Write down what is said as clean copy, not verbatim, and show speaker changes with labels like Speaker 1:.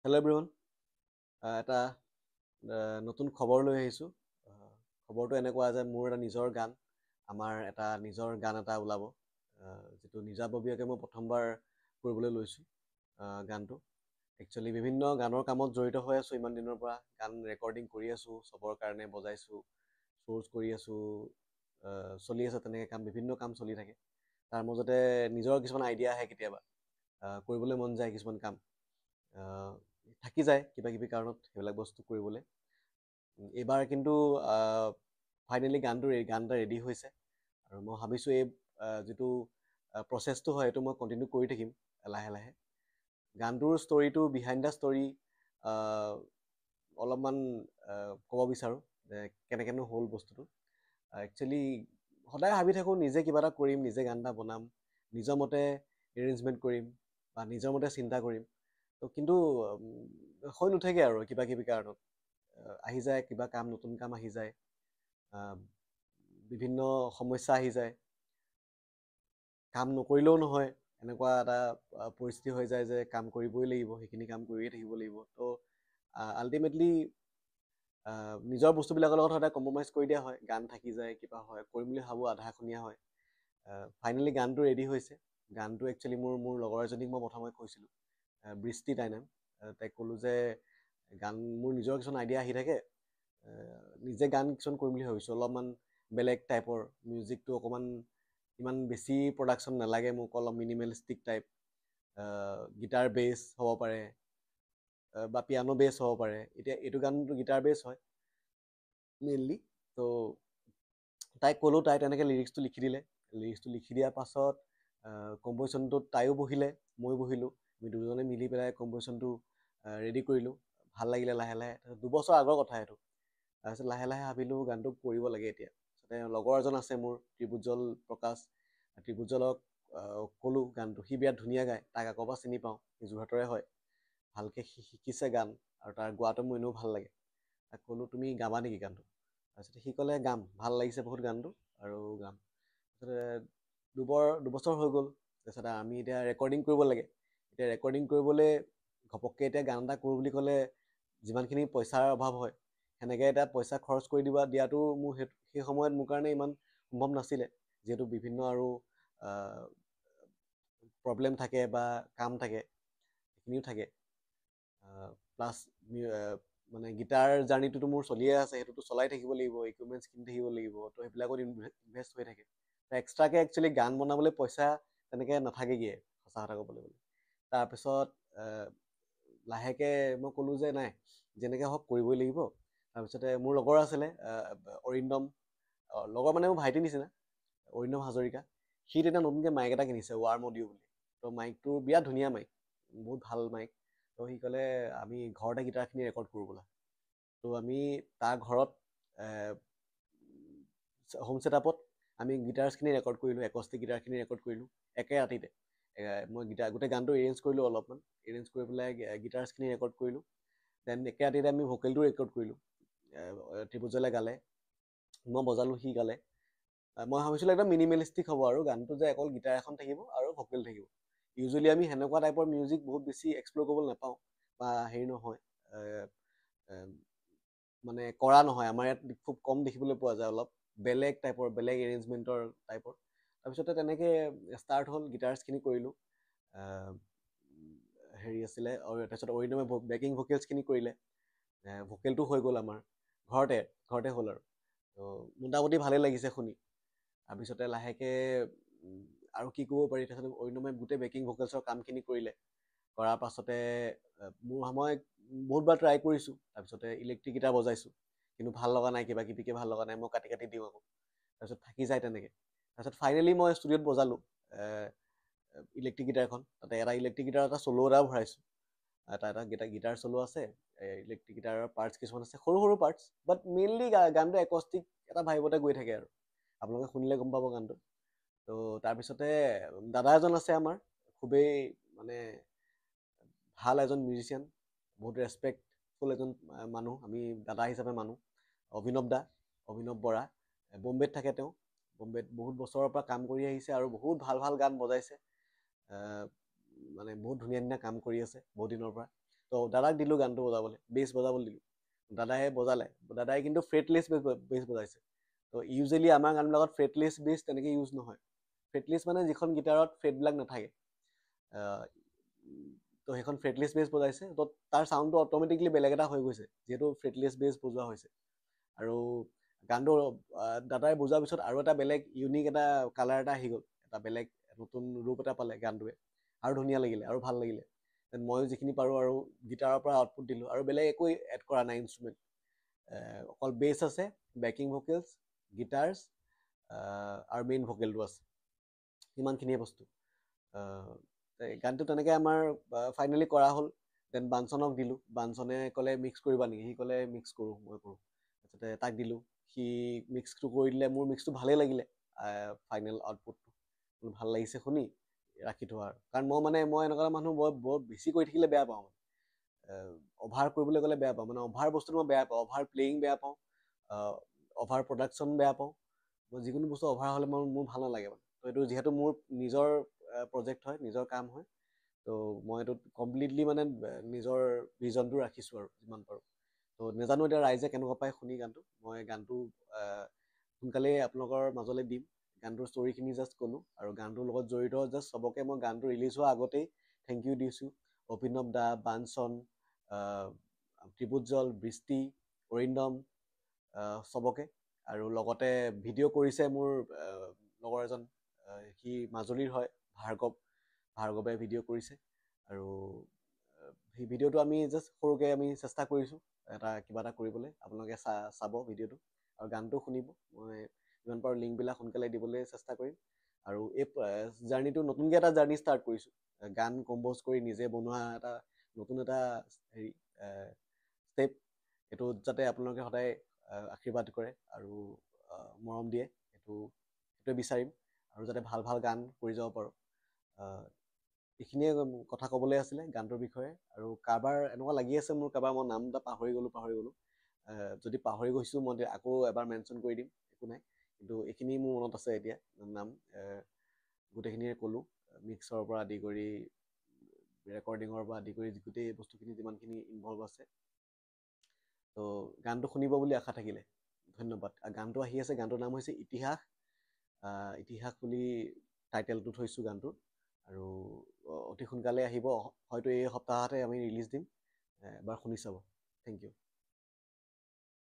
Speaker 1: Hello' everyone, এটা নতুন খবৰ লৈ আহিছোঁ। খবৰটো এনেকুৱা যে মোৰ এটা নিজৰ গান, আমাৰ এটা নিজৰ গান এটা ওলাব, যিটো নিজাববীয়াকৈ মই প্ৰথমবাৰ কৰিবলৈ লৈছোঁ। গানটো একচুৱেলি বিভিন্ন গানৰ কামত জড়িত হৈ আছোঁ ইমান দিনৰ পৰা। গান ৰেকৰ্ডিং কৰি আছোঁ, চবৰ কাৰণে বজাইছোঁ, শ্ব'জ কৰি আছোঁ, চলি আছে তেনেকৈ কাম, বিভিন্ন কাম চলি থাকে। তাৰ মাজতে নিজৰ কিছুমান আইডিয়া আহে কেতিয়াবা, কৰিবলৈ মন যায় কিছুমান কাম, থাকি যায় কিবা কিবি কাৰণত সেইবিলাক বস্তু কৰিবলৈ। এইবাৰ কিন্তু ফাইনেলি গান এটা ৰেডি হৈছে আৰু মই ভাবিছোঁ এই যিটো প্ৰচেছটো হয় সেইটো মই কণ্টিনিউ কৰি থাকিম লাহে লাহে। গানটোৰ ষ্টৰিটো, বিহাইণ্ড দ্য ষ্টৰি অলপমান ক'ব বিচাৰোঁ যে কেনেকৈনো হ'ল বস্তুটো। একচুৱেলি সদায় ভাবি থাকোঁ নিজে কিবা এটা কৰিম, নিজে গান এটা বনাম, নিজৰ মতে এৰেঞ্জমেণ্ট কৰিম বা নিজৰ মতে চিন্তা কৰিম। কিন্তু হৈ নুঠেগৈ আৰু কিবা কিবি কাৰণত। আহি যায় কিবা কাম, নতুন কাম আহি যায়, বিভিন্ন সমস্যা আহি যায়, কাম নকৰিলেও নহয়, এনেকুৱা এটা পৰিস্থিতি হৈ যায় যে কাম কৰিবই লাগিব, সেইখিনি কাম কৰিয়ে থাকিব লাগিব। তো আল্টিমেটলি নিজৰ বস্তুবিলাকৰ লগত সদায় কম্প্ৰমাইজ কৰি দিয়া হয়, গান থাকি যায়, কিবা হয়, কৰিম বুলি ভাবোঁ আধাখনীয়া হয়। ফাইনেলি গানটো ৰেডি হৈছে। গানটো একচুৱেলি মোৰ লগৰ এজনীক মই প্ৰথমে কৈছিলোঁ, বৃষ্টি তাইৰ নাম। তাইক ক'লোঁ যে গান, মোৰ নিজৰ কিছুমান আইডিয়া আহি থাকে, নিজে গান কিছুমান কৰিম বুলি ভাবিছোঁ, অলপমান বেলেগ টাইপৰ, মিউজিকটো অকণমান ইমান বেছি প্ৰডাকশ্যন নালাগে মোক, অলপ মিনিমেলিষ্টিক টাইপ, গিটাৰ বেছ হ'ব পাৰে বা পিয়ানো বেছ হ'ব পাৰে। এতিয়া এইটো গানটো গিটাৰ বেছ হয় মেইনলি। তো তাইক ক'লোঁ, তাই তেনেকৈ লিৰিক্সটো লিখি দিলে। লিৰিক্সটো লিখি দিয়াৰ পাছত কম্প'জিশ্যনটোত তাইও বহিলে, ময়ো বহিলোঁ, আমি দুজনে মিলি পেলাই কম্প'জিশ্যনটো ৰেডি কৰিলোঁ। ভাল লাগিলে লাহে লাহে। 2 বছৰ আগৰ কথা এইটো। তাৰপিছত লাহে লাহে ভাবিলোঁ গানটো কৰিব লাগে এতিয়া। তাৰপিছতে লগৰ এজন আছে মোৰ, ত্ৰিভুজল প্ৰকাশ। ত্ৰিভুজলক ক'লোঁ গানটো, সি বিৰাট ধুনীয়া গায়, তাক আগৰ পৰা চিনি পাওঁ, সি যোৰহাটৰে হয়, ভালকৈ শিকিছে গান আৰু তাৰ গোৱাটো মোৰ এনেও ভাল লাগে। তাক ক'লোঁ তুমি গাবা নেকি গানটো? তাৰপিছতে সি ক'লে গাম, ভাল লাগিছে বহুত গানটো আৰু গাম। তাৰপিছতে দুবছৰ হৈ গ'ল। তাৰপিছতে আমি এতিয়া ৰেকৰ্ডিং কৰিব লাগে। এতিয়া ৰেকৰ্ডিং কৰিবলৈ ঘপককৈ এতিয়া গান এটা কৰোঁ বুলি ক'লে যিমানখিনি পইচাৰ অভাৱ হয়, সেনেকৈ এতিয়া পইচা খৰচ কৰি দিয়াটো মোৰ সেই সময়ত মোৰ কাৰণে ইমান সম্ভৱ নাছিলে, যিহেতু বিভিন্ন আৰু প্ৰব্লেম থাকে বা কাম থাকে, সেইখিনিও থাকে। প্লাছ মানে গীটাৰ জাৰ্ণিটোতো মোৰ চলিয়ে আছে, সেইটোতো চলাই থাকিব লাগিব, ইকুইপমেণ্টছ কিনি থাকিব লাগিব, তো সেইবিলাকত ইনভেষ্ট হৈ থাকে। এক্সট্ৰাকৈ একচুৱেলি গান বনাবলৈ পইচা তেনেকৈ নাথাকেগৈ, সঁচা কথা ক'বলৈ গ'লে। তাৰপিছত লাহেকৈ মই ক'লোঁ যে নাই, যেনেকৈ হওক কৰিবই লাগিব। তাৰপিছতে মোৰ লগৰ আছিলে অৰিন্দম, লগৰ মানে মোৰ ভাইটিৰ নিচিনা, অৰিন্দম হাজৰিকা। সি তেতিয়া নতুনকৈ মাইক এটা কিনিছে, ৱাৰ মডিঅ' বুলি। তো মাইকটো বিৰাট ধুনীয়া মাইক, বহুত ভাল মাইক। তো সি ক'লে আমি ঘৰতে গীটাৰখিনি ৰেকৰ্ড কৰোঁ ব'লা। তো আমি তাৰ ঘৰত হোম ছেটআপত আমি গীটাৰছখিনি ৰেকৰ্ড কৰিলোঁ, একষ্টিক গীটাৰখিনি ৰেকৰ্ড কৰিলোঁ একে ৰাতিতে। মই গোটেই গানটো এৰেঞ্জ কৰিলোঁ, অলপমান এৰেঞ্জ কৰি পেলাই গীটাৰছখিনি ৰেকৰ্ড কৰিলোঁ। দেন একে ৰাতিতে আমি ভোকেলটো ৰেকৰ্ড কৰিলোঁ। ত্ৰিভুজলে গালে, মই বজালোঁ, সি গালে। মই ভাবিছিলোঁ একদম মিনিমেলিষ্টিক হ'ব আৰু গানটো, যে অকল গীটাৰ এখন থাকিব আৰু ভোকেল থাকিব। ইউজুৱেলি আমি সেনেকুৱা টাইপৰ মিউজিক বহুত বেছি এক্সপ্ল'ৰ কৰিবলৈ নাপাওঁ বা হেৰি নহয়, মানে কৰা নহয়, আমাৰ ইয়াত খুব কম দেখিবলৈ পোৱা যায়, অলপ বেলেগ টাইপৰ, বেলেগ এৰেঞ্জমেণ্টৰ টাইপৰ। তাৰপিছতে তেনেকৈ ষ্টাৰ্ট হ'ল, গীটাৰছখিনি কৰিলোঁ, হেৰি আছিলে, তাৰপিছত অৰিন্দমে বেকিং ভোকেলছখিনি কৰিলে, ভোকেলটো হৈ গ'ল আমাৰ ঘৰতে হ'ল আৰু। তো মোটামুটি ভালেই লাগিছে শুনি। তাৰপিছতে লাহেকৈ আৰু কি ক'ব পাৰি, তাৰপিছত অৰিন্দমে গোটেই বেকিং ভোকেলছৰ কামখিনি কৰিলে। কৰাৰ পাছতে মই বহুতবাৰ ট্ৰাই কৰিছোঁ, তাৰপিছতে ইলেক্ট্ৰিক গীটাৰ বজাইছোঁ, কিন্তু ভাল লগা নাই, কিবা কিবিকৈ ভাল লগা নাই, মই কাটি কাটি দিওঁ আকৌ, তাৰপিছত থাকি যায় তেনেকৈ। তাৰপিছত ফাইনেলি মই ষ্টুডিঅ'ত বজালোঁ ইলেক্ট্ৰিক গীটাৰখন। তাতে এটা ইলেক্ট্ৰিক গীটাৰ এটা চ'ল' এটাও ভৰাইছোঁ, এটা গীটাৰ চ'ল' আছে, ইলেক্ট্ৰিক গীটাৰৰ পাৰ্টছ কিছুমান আছে, সৰু সৰু পাৰ্টছ, বাট মেইনলি গানটো একষ্টিক এটা ভাইবতে গৈ থাকে আৰু, আপোনালোকে শুনিলে গম পাব গানটো। তো তাৰপিছতে দাদা এজন আছে আমাৰ, খুবেই মানে ভাল এজন মিউজিচিয়ান, বহুত ৰেচপেক্টফুল এজন মানুহ, আমি দাদা হিচাপে মানুহ, অভিনৱ বৰা। বম্বেত থাকে তেওঁ, বম্বেত বহুত বছৰৰ পৰা কাম কৰি আহিছে আৰু বহুত ভাল ভাল গান বজাইছে, মানে বহুত ধুনীয়া ধুনীয়া কাম কৰি আছে বহুত দিনৰ পৰা। তো দাদাক দিলোঁ গানটো বজাবলৈ, বেছ বজাবলৈ দিলোঁ। দাদাই বজালে, দাদাই কিন্তু ফ্ৰেটলেছ বেছ বজাইছে। তো ইউজুৱেলি আমাৰ গানবিলাকত ফ্ৰেটলেছ বেছ তেনেকৈ ইউজ নহয়। ফ্ৰেটলেছ মানে যিখন গীটাৰত ফ্ৰেটবিলাক নাথাকে, তো সেইখন ফ্ৰেটলেছ বেছ বজাইছে। তো তাৰ চাউণ্ডটো অট'মেটিকলি বেলেগ এটা হৈ গৈছে, যিহেতু ফ্ৰেটলেছ বেছ বজোৱা হৈছে। আৰু গানটো দাদাই বজোৱাৰ পিছত আৰু এটা বেলেগ ইউনিক এটা কালাৰ এটা আহি গ'ল, এটা বেলেগ নতুন ৰূপ এটা পালে গানটোৱে, আৰু ধুনীয়া লাগিলে আৰু ভাল লাগিলে। দেন ময়ো যিখিনি পাৰোঁ আৰু গীটাৰৰ পৰা আউটপুট দিলোঁ, আৰু বেলেগ একো এড কৰা নাই ইনষ্ট্ৰুমেণ্ট। অকল বেছ আছে, বেকিং ভকেলছ, গিটাৰ্ছ আৰু মেইন ভকেলটো আছে, ইমানখিনিয়ে বস্তু। গানটো তেনেকৈ আমাৰ ফাইনেলি কৰা হ'ল। দেন বাঞ্চনক দিলোঁ, বাঞ্চনে ক'লে মিক্স কৰিবা নেকি? সি ক'লে মিক্স কৰোঁ, মই কৰোঁ। তাৰপিছতে তাক দিলোঁ, সি মিক্সটো কৰি দিলে। মোৰ মিক্সটো ভালেই লাগিলে, ফাইনেল আউটপুটটো ভাল লাগিছে শুনি ৰাখি থোৱা। আৰু কাৰণ মই এনেকুৱা মানুহ বৰ বেছি কৰি থাকিলে বেয়া পাওঁ। অভাৰ কৰিবলৈ গ'লে বেয়া পাওঁ, মানে অভাৰ বস্তুটো মই বেয়া পাওঁ। অভাৰ প্লেয়িং বেয়া পাওঁ, অভাৰ প্ৰডাকশ্যন বেয়া পাওঁ। মই যিকোনো বস্তু অভাৰ হ'লে মোৰ ভাল নালাগে মানে। তো এইটো যিহেতু মোৰ নিজৰ প্ৰজেক্ট হয়, নিজৰ কাম হয়, তো মই এইটোত কমপ্লিটলি মানে নিজৰ ভিজনটো ৰাখিছোঁ আৰু যিমান পাৰোঁ। তো নাজানো এতিয়া ৰাইজে কেনেকুৱা পায় শুনি গানটো। মই গানটো সোনকালেই আপোনালোকৰ মাজলৈ দিম। গানটোৰ ষ্টৰিখিনি জাষ্ট ক'লোঁ, আৰু গানটোৰ লগত জড়িত জাষ্ট চবকে মই গানটো ৰিলিজ হোৱাৰ আগতেই থেংক ইউ দিছোঁ। অভিনৱ দা, বাঞ্চন, ত্ৰিভুজল, বৃষ্টি, অৰিন্দম, চবকে। আৰু লগতে ভিডিঅ' কৰিছে মোৰ লগৰ এজন, সি মাজুলীৰ হয়, ভাৰ্গৱে ভিডিঅ' কৰিছে। আৰু সেই ভিডিঅ'টো আমি জাষ্ট সৰুকৈ আমি চেষ্টা কৰিছোঁ কিবা এটা কৰিবলৈ। আপোনালোকে চাব ভিডিঅ'টো আৰু গানটো শুনিব। মই যিমান পাৰোঁ লিংকবিলাক সোনকালে দিবলৈ চেষ্টা কৰিম। আৰু এই জাৰ্ণিটো নতুনকৈ এটা জাৰ্ণি ষ্টাৰ্ট কৰিছোঁ, গান কম্প'জ কৰি নিজে বনোৱা এটা নতুন এটা ষ্টেপ। এইটোত যাতে আপোনালোকে সদায় আশীৰ্বাদ কৰে আৰু মৰম দিয়ে, সেইটোৱে বিচাৰিম। আৰু যাতে ভাল ভাল গান কৰি যাব পাৰোঁ। এইখিনিয়ে কথা ক'বলৈ আছিলে গানটোৰ বিষয়ে। আৰু কাৰোবাৰ এনেকুৱা লাগি আছে মোৰ কাৰোবাৰ মই নাম এটা পাহৰি গ'লোঁ। যদি পাহৰি গৈছোঁ মই আকৌ এবাৰ মেনশ্যন কৰি দিম, একো নাই। কিন্তু এইখিনি মোৰ মনত আছে এতিয়া নাম, গোটেইখিনিয়ে ক'লোঁ। মিক্সৰ পৰা আদি কৰি ৰেকৰ্ডিঙৰ পৰা আদি কৰি গোটেই বস্তুখিনি যিমানখিনি ইনভলভ আছে। তো গানটো শুনিব বুলি আশা থাকিলে, ধন্যবাদ। গানটো আহি আছে, গানটোৰ নাম হৈছে ইতিহাস। ইতিহাস বুলি টাইটেলটো থৈছোঁ গানটোৰ। আৰু অতি সোনকালে আহিব, হয়তো এই সপ্তাহতে আমি ৰিলিজ দিম। এবাৰ শুনি চাব। Thank U.